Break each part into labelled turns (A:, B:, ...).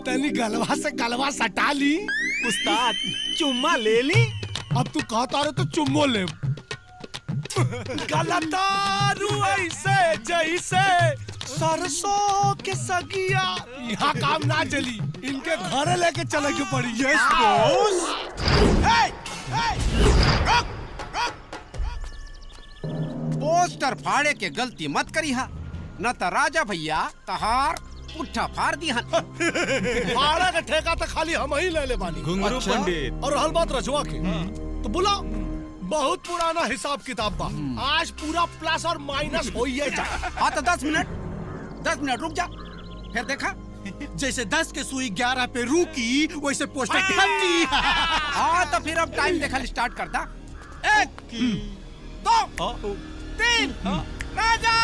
A: तनी गलवा से गलवा सटा ली।
B: उस्ताद चुम्मा ले ली।
A: अब तू कहता रहे तो चुम्मो ले।
B: गलतारू ऐसे जैसे सरसों के सगिया।
A: यहाँ काम ना चली, इनके घरे लेके चले के पड़ी।
B: Yes boss.
C: पोस्टर फाड़े के गलती मत करी हा, न तो राजा भैया तहार उठा फाड़ दी हन।
A: फाड़ा का ठेका तो खाली हम ही ले ले बानी।
B: घुंगरू पंडित।
A: और हल बात रजवा के तो बुला, बहुत पुराना हिसाब किताब बा। आज पूरा प्लस और माइनस हो ही जा।
C: हाँ तो 10 मिनट रुक जा, फिर देखा।
A: जैसे 10 के सुई 11 पे रुकी, वैसे पोस्टर ठंडी।
C: हाँ तो फिर अब टाइम देखा स्टार्ट करता। 1 2 3 राजा।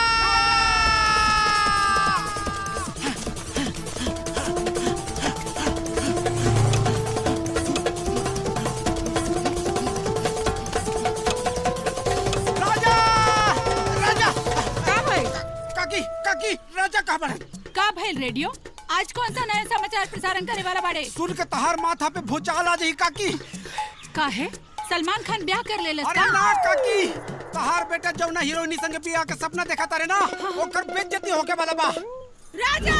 C: काकी राजा कहाँ बड़े?
D: का भइल रेडियो? आज कौन सा नया समाचार प्रसारण करे वाला बाड़े?
C: सुन के तहार माथा पे भूचाल आ जाई काकी।
D: का है? सलमान खान ब्याह कर ले
C: अरे ना काकी, तहार बेटा जौना हीरोइनी संग बियाह के सपना देखा तारे ना, ओकर बेइज्जती होके वाला बा।
D: राजा!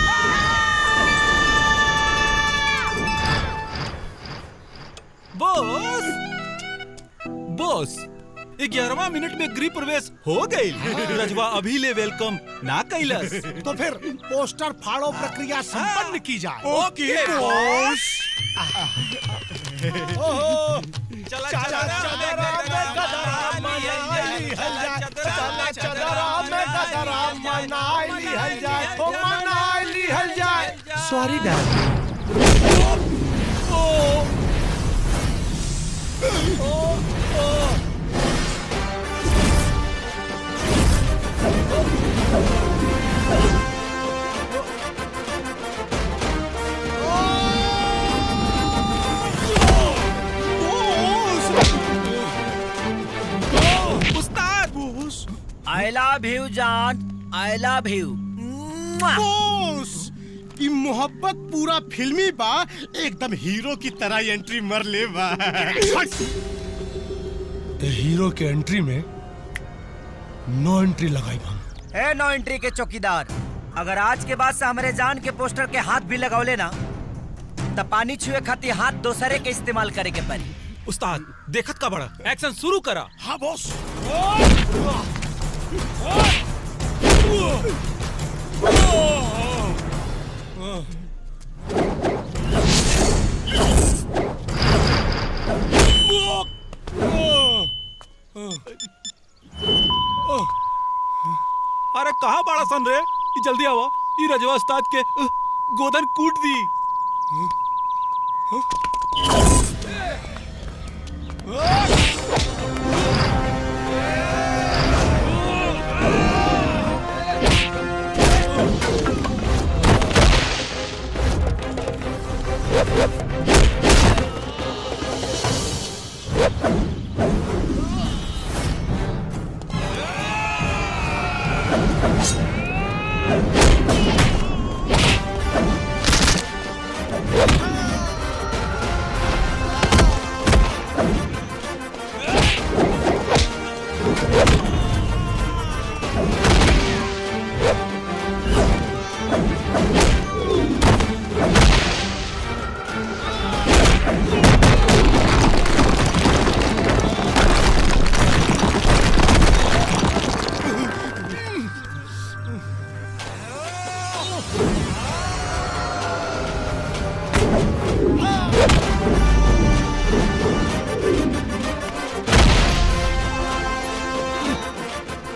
B: बॉस 11वां मिनट में गृह प्रवेश हो गई। रजवा अभी ले वेलकम ना कैलस।
A: तो फिर पोस्टर फाड़ो प्रक्रिया संपन्न की जाए।
B: ओके बॉस। चला चला
A: sorry dad.
E: I love you जान, I love you।
A: बॉस, ये मोहब्बत पूरा फिल्मी बा, एकदम हीरो की तरह एंट्री मर ले बा। हीरो के एंट्री में नो एंट्री लगाई हम।
E: ए नो एंट्री के चौकीदार, अगर आज के बाद से हमारे जान के पोस्टर के हाथ भी लगाओले ना, तब पानी छुए खातिर हाथ दोसरे के इस्तेमाल करे के पड़ी।
B: उस्ताद देखत का बड़ा, एक्शन शुरू करा।
A: हाँ बॉस।
B: अरे कहाँ बड़ा सन रे, जल्दी आवा। ये रजवा उस्ताद के गोदन कूट दी।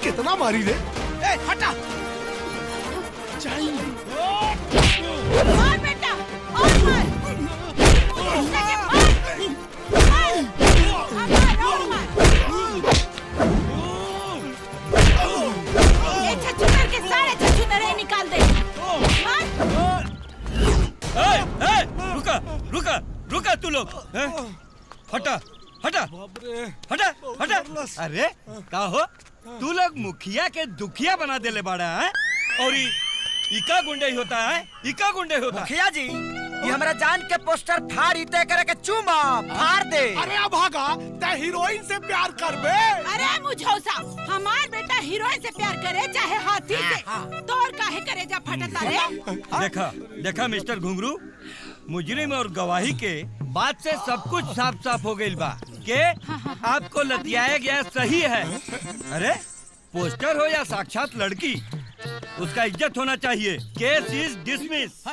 A: कितना मारी रे?
C: ए, हटा।
D: मार बेटा, और मार। ये छछूंदर के सारे छछूंदर निकाल दे।
B: रुका रुका रुका तू लोग। हटा हटा हटा हटा। अरे का हो, तू लोग मुखिया के दुखिया बना देले बाड़ा है? और
F: इका गुंडे होता है, इका गुंडे होता है।
E: मुखिया जी, ये हमारा जान के पोस्टर फाड़ तय करे के चूमा फाड़ दे।
A: अरे अब भागा ते हीरोइन से प्यार कर बे।
D: अरे मुझौसा, हमार बेटा हीरोइन से प्यार करे चाहे हाथी से, तोर काहे करे जा फटता रे।
F: देखा मिस्टर घुंगरू, मुजरिम और गवाही के बात से सब कुछ साफ साफ हो गई बा के आपको लतियाया गया सही है। अरे पोस्टर हो या साक्षात लड़की, उसका इज्जत होना चाहिए। केस इज डिसमिस।